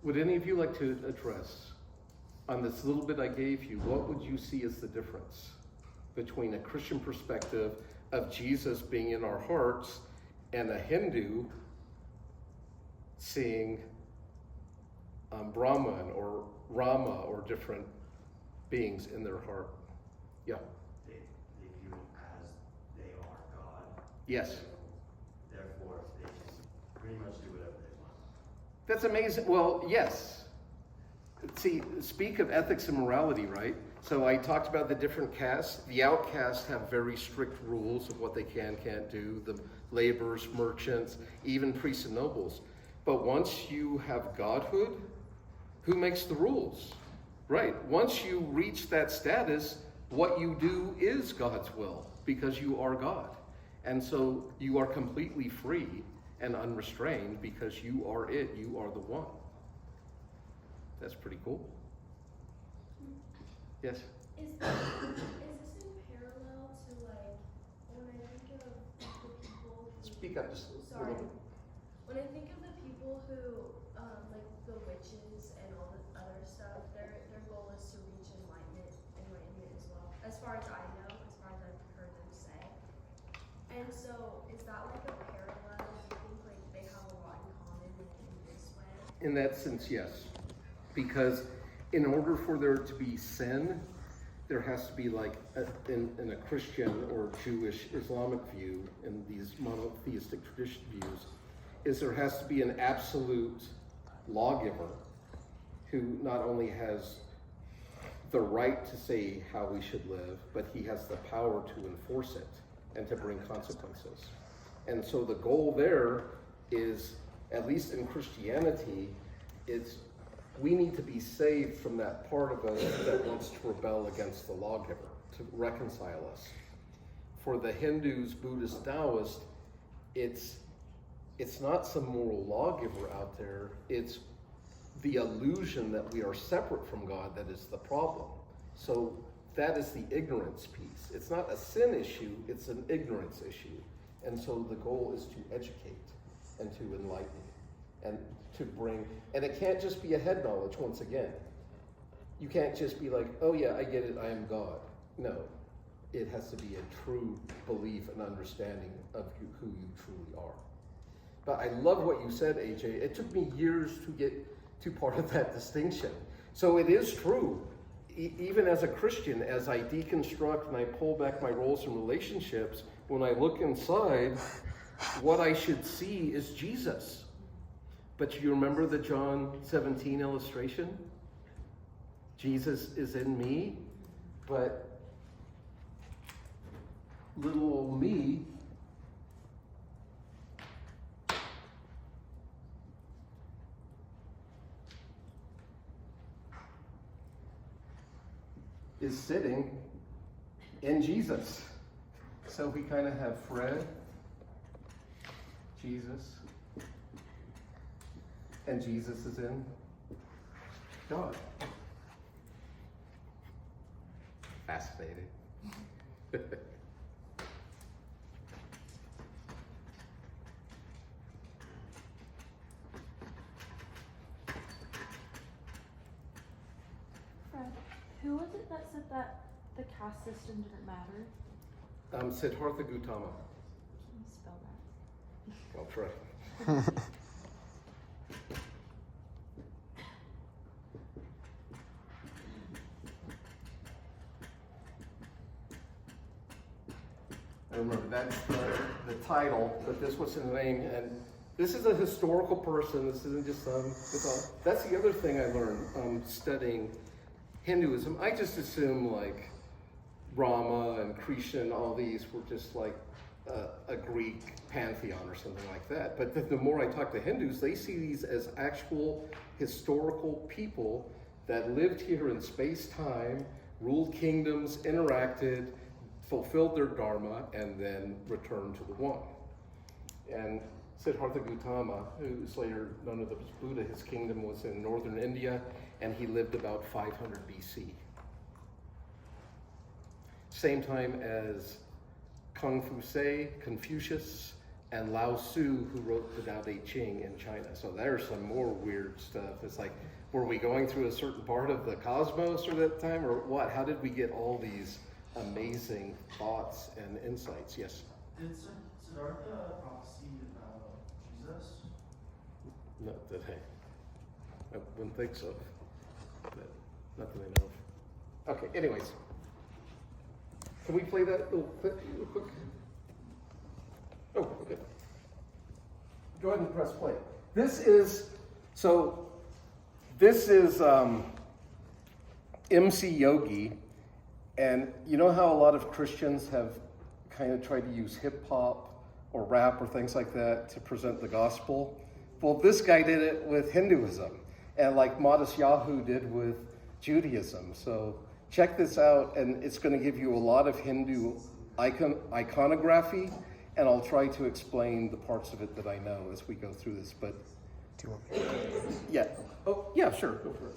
Would any of you like to address, on this little bit I gave you, what would you see as the difference between a Christian perspective of Jesus being in our hearts and a Hindu seeing Brahman or Rama or different beings in their heart? Yeah. They view it as they are God. Yes. Therefore, they can pretty much do whatever they want. That's amazing. Well, yes. See, speak of ethics and morality, right? So I talked about the different castes. The outcasts have very strict rules of what they can't do. The laborers, merchants, even priests and nobles. But once you have godhood, who makes the rules? Right. Once you reach that status, what you do is God's will because you are God. And so you are completely free and unrestrained because you are it. You are the one. That's pretty cool. Yes? Is this in parallel to, like, when I think of the people who... Speak up just a Sorry. little bit. When I think of the people who, like the witches and all the other stuff, their goal is to reach enlightenment as well. As far as I know, as far as I've heard them say. And so, is that like a parallel? Do you think like they have a lot in common in this way? In that sense, yes. Because in order for there to be sin, there has to be like, in a Christian or Jewish Islamic view, in these monotheistic tradition views, is there has to be an absolute lawgiver who not only has the right to say how we should live, but he has the power to enforce it and to bring consequences. And so the goal there is, at least in Christianity, it's we need to be saved from that part of us that wants to rebel against the lawgiver, to reconcile us. For the Hindus, Buddhists, Taoists, it's not some moral lawgiver out there, it's the illusion that we are separate from God that is the problem. So that is the ignorance piece. It's not a sin issue, it's an ignorance issue. And so the goal is to educate and to enlighten and to bring, and it can't just be a head knowledge once again. You can't just be like, oh yeah, I get it, I am God. No, it has to be a true belief and understanding of who you truly are. But I love what you said, AJ. It took me years to get to part of that distinction. So it is true, even as a Christian, as I deconstruct and I pull back my roles and relationships, when I look inside, what I should see is Jesus. But you remember the John 17 illustration? Jesus is in me, but little old me is sitting in Jesus. So we kind of have Fred, Jesus, and Jesus is in God. Fascinating. Fred, who was it that said that the caste system didn't matter? Siddhartha Gautama. Can you spell that? I'll try. I remember that's the title, but this was the name, and this is a historical person. This isn't just that's the other thing I learned studying Hinduism. I just assumed like Rama and Krishna and all these were just like a Greek pantheon or something like that. But the more I talk to Hindus, they see these as actual historical people that lived here in space-time, ruled kingdoms, interacted, fulfilled their dharma, and then returned to the one. And Siddhartha Gautama, who is later known as Buddha, his kingdom was in northern India, and he lived about 500 BC. Same time as Confucius, and Lao Tzu, who wrote the Tao Te Ching in China. So there's some more weird stuff. It's like, were we going through a certain part of the cosmos at that time, or what? How did we get all these amazing thoughts and insights? Yes? Did Siddhartha prophecy about Jesus? Not that I wouldn't think so. But not that I know of. Okay, anyways. Can we play that little clip real quick? Oh, okay. Go ahead and press play. This is MC Yogi, and you know how a lot of Christians have kind of tried to use hip hop or rap or things like that to present the gospel? Well, this guy did it with Hinduism, and like Modest Yahoo did with Judaism. So check this out, and it's going to give you a lot of Hindu iconography, and I'll try to explain the parts of it that I know as we go through this. But Do you want me to go? yeah, oh yeah, sure, go for it.